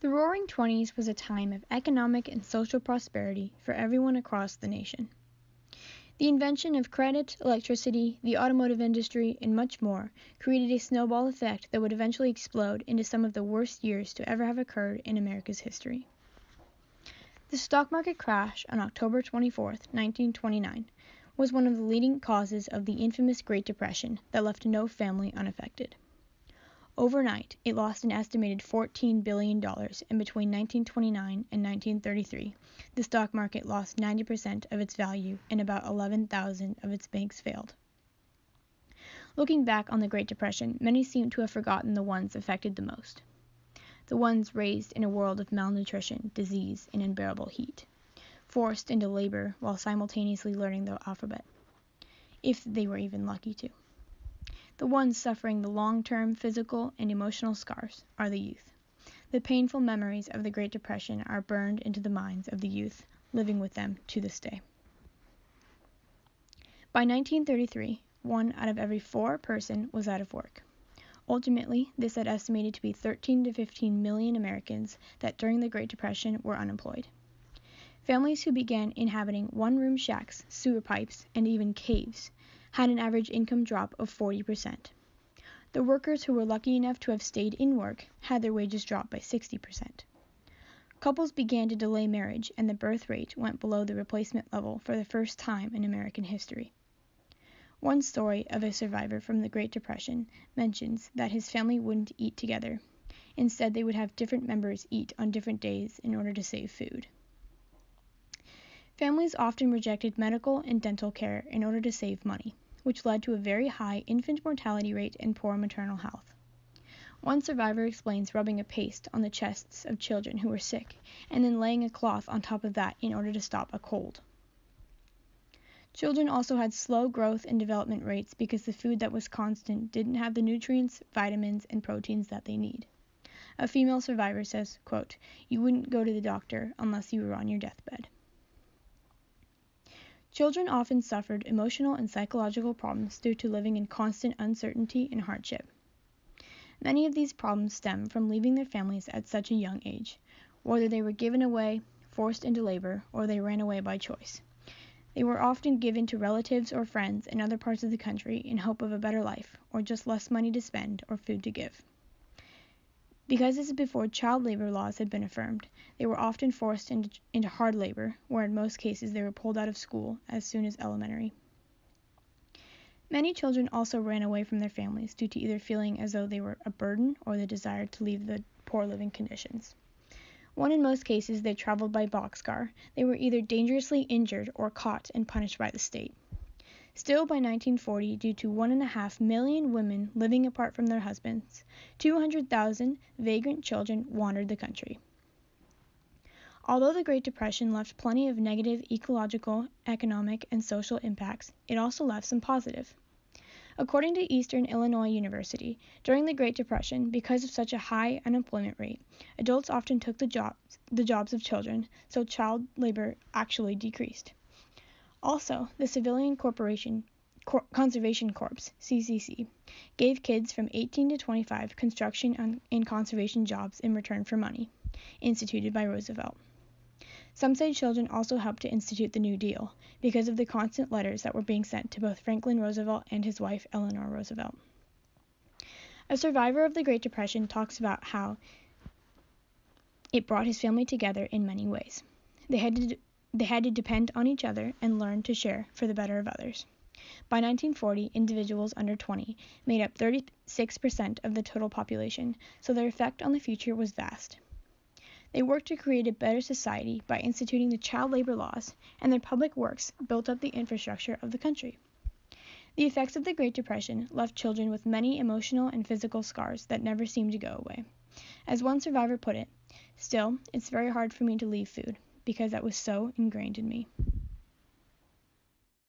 The Roaring Twenties was a time of economic and social prosperity for everyone across the nation. The invention of credit, electricity, the automotive industry, and much more created a snowball effect that would eventually explode into some of the worst years to ever have occurred in America's history. The stock market crash on October 24, 1929, was one of the leading causes of the infamous Great Depression that left no family unaffected. Overnight, it lost an estimated $14 billion, and between 1929 and 1933, the stock market lost 90% of its value and about 11,000 of its banks failed. Looking back on the Great Depression, many seem to have forgotten the ones affected the most. The ones raised in a world of malnutrition, disease, and unbearable heat, forced into labor while simultaneously learning the alphabet, if they were even lucky to. The ones suffering the long-term physical and emotional scars are the youth. The painful memories of the Great Depression are burned into the minds of the youth, living with them to this day. By 1933, 1 out of every 4 person was out of work. Ultimately, this had estimated to be 13 to 15 million Americans that during the Great Depression were unemployed. Families who began inhabiting one-room shacks, sewer pipes, and even caves had an average income drop of 40%. The workers who were lucky enough to have stayed in work had their wages drop by 60%. Couples began to delay marriage, and the birth rate went below the replacement level for the first time in American history. One story of a survivor from the Great Depression mentions that his family wouldn't eat together. Instead, they would have different members eat on different days in order to save food. Families often rejected medical and dental care in order to save money, which led to a very high infant mortality rate and poor maternal health. One survivor explains rubbing a paste on the chests of children who were sick, and then laying a cloth on top of that in order to stop a cold. Children also had slow growth and development rates because the food that was constant didn't have the nutrients, vitamins, and proteins that they need. A female survivor says, quote, "You wouldn't go to the doctor unless you were on your deathbed." Children often suffered emotional and psychological problems due to living in constant uncertainty and hardship. Many of these problems stem from leaving their families at such a young age, whether they were given away, forced into labor, or they ran away by choice. They were often given to relatives or friends in other parts of the country in hope of a better life, or just less money to spend or food to give. Because this is before child labor laws had been affirmed, they were often forced into hard labor, where in most cases they were pulled out of school as soon as elementary. Many children also ran away from their families due to either feeling as though they were a burden or the desire to leave the poor living conditions. When in most cases they traveled by boxcar, they were either dangerously injured or caught and punished by the state. Still, by 1940, due to 1.5 million women living apart from their husbands, 200,000 vagrant children wandered the country. Although the Great Depression left plenty of negative ecological, economic, and social impacts, it also left some positive. According to Eastern Illinois University, during the Great Depression, because of such a high unemployment rate, adults often took the jobs of children, so child labor actually decreased. Also, the Civilian Conservation Corps, CCC, gave kids from 18 to 25 construction and conservation jobs in return for money, instituted by Roosevelt. Some say children also helped to institute the New Deal because of the constant letters that were being sent to both Franklin Roosevelt and his wife Eleanor Roosevelt. A survivor of the Great Depression talks about how it brought his family together in many ways. They had to depend on each other and learn to share for the better of others. By 1940, individuals under 20 made up 36% of the total population, so their effect on the future was vast. They worked to create a better society by instituting the child labor laws, and their public works built up the infrastructure of the country. The effects of the Great Depression left children with many emotional and physical scars that never seemed to go away. As one survivor put it, "Still, it's very hard for me to leave food, because that was so ingrained in me."